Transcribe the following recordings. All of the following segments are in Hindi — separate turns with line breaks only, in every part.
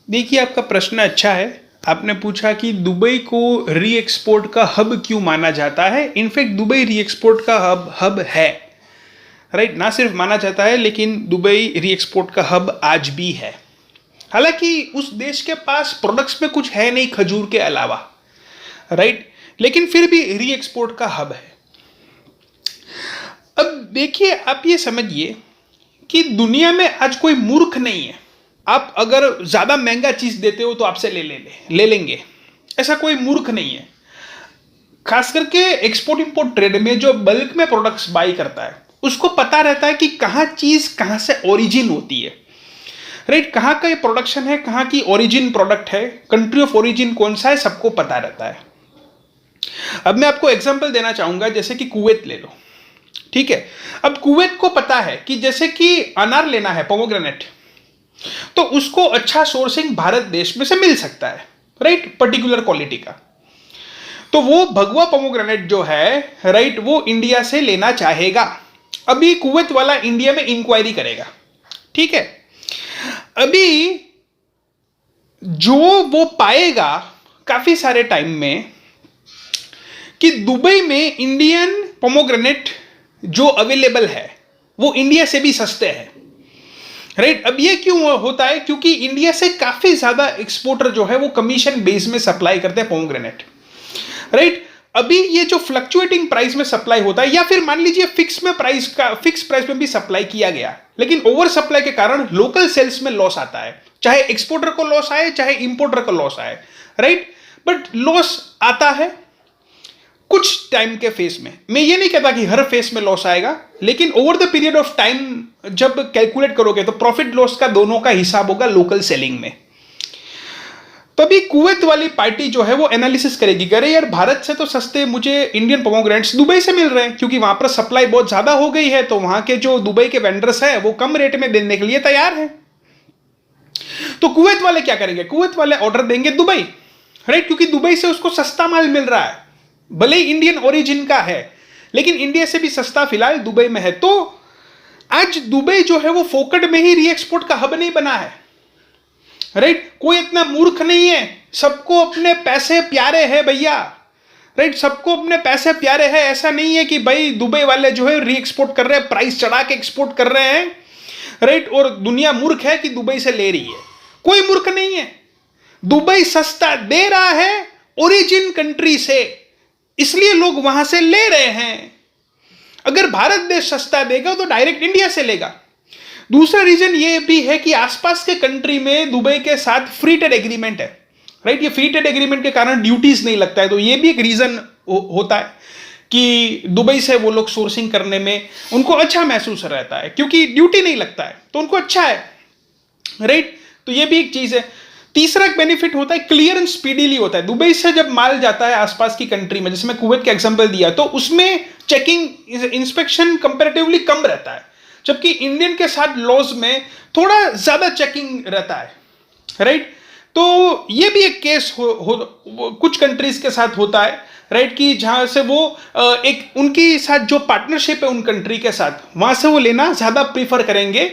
देखिए, आपका प्रश्न अच्छा है। आपने पूछा कि दुबई को री एक्सपोर्ट का हब क्यों माना जाता है। इनफैक्ट दुबई री एक्सपोर्ट का हब है, राइट। ना सिर्फ माना जाता है लेकिन दुबई री एक्सपोर्ट का हब आज भी है। हालांकि उस देश के पास प्रोडक्ट्स में कुछ है नहीं खजूर के अलावा, राइट, लेकिन फिर भी री एक्सपोर्ट का हब है। अब देखिए, आप ये समझिए कि दुनिया में आज कोई मूर्ख नहीं है। आप अगर ज़्यादा महंगा चीज़ देते हो तो आपसे ले लेंगे, ऐसा कोई मूर्ख नहीं है। खास करके एक्सपोर्ट इंपोर्ट ट्रेड में जो बल्क में प्रोडक्ट्स बाई करता है उसको पता रहता है कि कहाँ चीज़ कहाँ से ओरिजिन होती है, राइट। कहाँ का ये प्रोडक्शन है, कहाँ की ओरिजिन प्रोडक्ट है, कंट्री ऑफ ओरिजिन कौन सा है, सबको पता रहता है। अब मैं आपको एग्जांपल देना चाहूँगा, जैसे कि कुवैत ले लो, ठीक है। अब कुवैत को पता है कि जैसे कि अनार लेना है, पोमोग्रेनेट, तो उसको अच्छा सोर्सिंग भारत देश में से मिल सकता है, राइट, पर्टिकुलर क्वालिटी का। तो वो भगवा पोमोग्रेनेट जो है, राइट, वो इंडिया से लेना चाहेगा। अभी कुवैत वाला इंडिया में इंक्वायरी करेगा, ठीक है। अभी जो वो पाएगा काफी सारे टाइम में कि दुबई में इंडियन पोमोग्रेनेट जो अवेलेबल है वो इंडिया से भी सस्ते हैं, राइट। अब ये क्यों होता है? क्योंकि इंडिया से काफी ज्यादा एक्सपोर्टर जो है वो कमीशन बेस में सप्लाई करते हैं पोमोग्रेनेट, राइट। अभी ये जो फ्लक्चुएटिंग प्राइस में सप्लाई होता है, या फिर मान लीजिए फिक्स प्राइस में भी सप्लाई किया गया, लेकिन ओवर सप्लाई के कारण लोकल सेल्स में लॉस आता है। चाहे एक्सपोर्टर को लॉस आए, चाहे इंपोर्टर को लॉस आए, राइट, बट लॉस आता है कुछ टाइम के फेस में। मैं ये नहीं कहता कि हर फेस में लॉस आएगा, लेकिन over the period of time जब कैलकुलेट करोगे तो प्रॉफिट लॉस का दोनों का हिसाब होगा लोकल सेलिंग में। तभी कुवैत वाली पार्टी जो है वो एनालिसिस करेगी, अरे यार भारत से तो सस्ते मुझे इंडियन पोमोग्रेनेट्स दुबई से मिल रहे हैं, क्योंकि वहां पर सप्लाई बहुत ज्यादा हो गई है, तो वहां के जो दुबई के वेंडर्स हैं वो कम रेट में देने के लिए तैयार हैं। तो कुवैत वाले क्या करेंगे? कुवैत वाले ऑर्डर देंगे दुबई, राइट, क्योंकि दुबई से उसको सस्ता माल मिल रहा है, भले ही इंडियन ओरिजिन का है, लेकिन इंडिया से भी सस्ता फिलहाल दुबई में है। तो आज दुबई जो है वो फोकट में ही री एक्सपोर्ट का हब नहीं बना है, राइट। कोई इतना मूर्ख नहीं है, सबको अपने पैसे प्यारे हैं भैया, राइट, सबको अपने पैसे प्यारे हैं। ऐसा नहीं है कि भाई दुबई वाले जो है री एक्सपोर्ट कर रहे हैं, प्राइस चढ़ा के एक्सपोर्ट कर रहे हैं, राइट, और दुनिया मूर्ख है कि दुबई से ले रही है। कोई मूर्ख नहीं है, दुबई सस्ता दे रहा है ओरिजिन कंट्री से, इसलिए लोग वहां से ले रहे हैं। अगर भारत देश सस्ता देगा तो डायरेक्ट इंडिया से लेगा। दूसरा रीजन ये भी है कि आसपास के कंट्री में दुबई के साथ फ्री ट्रेड एग्रीमेंट है, राइट। ये फ्री ट्रेड एग्रीमेंट के कारण ड्यूटीज नहीं लगता है, तो ये भी एक रीजन होता है कि दुबई से वो लोग सोर्सिंग करने में उनको अच्छा महसूस रहता है, क्योंकि ड्यूटी नहीं लगता है तो उनको अच्छा है, राइट। तो ये भी एक चीज है। तीसरा एक बेनिफिट होता है, क्लियरेंस स्पीडीली होता है। दुबई से जब माल जाता है आसपास की कंट्री में, जैसे मैं कुवैत का एग्जांपल दिया, तो उसमें चेकिंग इंस्पेक्शन कंपैरेटिवली कम रहता है, जबकि इंडियन के साथ लॉज में थोड़ा ज्यादा चेकिंग रहता है, राइट। तो ये भी एक केस कुछ कंट्रीज के साथ होता है, राइट, कि जहां से वो एक उनकी साथ जो पार्टनरशिप है उन कंट्री के साथ, वहां से वो लेना ज्यादा प्रीफर करेंगे,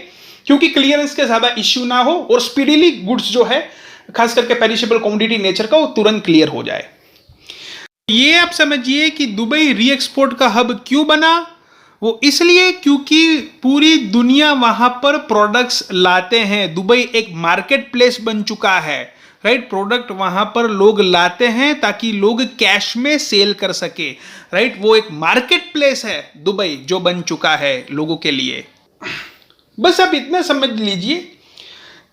क्योंकि क्लियरेंस के ज्यादा इश्यू ना हो और स्पीडीली गुड्स जो है खास करके पेरिशेबल कमोडिटी नेचर का वो तुरंत क्लियर हो जाए। ये आप समझिए कि दुबई री एक्सपोर्ट का हब क्यों बना। वो इसलिए क्योंकि पूरी दुनिया वहां पर प्रोडक्ट्स लाते हैं। दुबई एक मार्केट प्लेस बन चुका है, राइट। प्रोडक्ट वहां पर लोग लाते हैं ताकि लोग कैश में सेल कर सके, राइट। वो एक मार्केट प्लेस है दुबई जो बन चुका है लोगों के लिए। बस आप इतना समझ लीजिए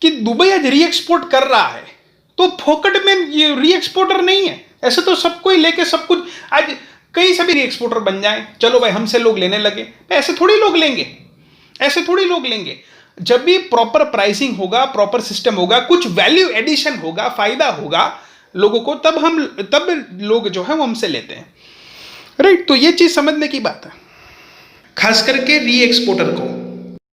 कि दुबई आज री एक्सपोर्ट कर रहा है तो फोकट में ये री एक्सपोर्टर नहीं है। ऐसे तो सबको ही लेके सब कुछ, आज कई सभी री एक्सपोर्टर बन जाए, चलो भाई हमसे लोग लेने लगे, ऐसे थोड़ी लोग लेंगे, ऐसे थोड़ी लोग लेंगे। जब भी प्रॉपर प्राइसिंग होगा, प्रॉपर सिस्टम होगा, कुछ वैल्यू एडिशन होगा, फायदा होगा लोगों को, तब लोग जो है वो हमसे लेते हैं, राइट। तो ये चीज समझने की बात है, खास करके री एक्सपोर्टर को।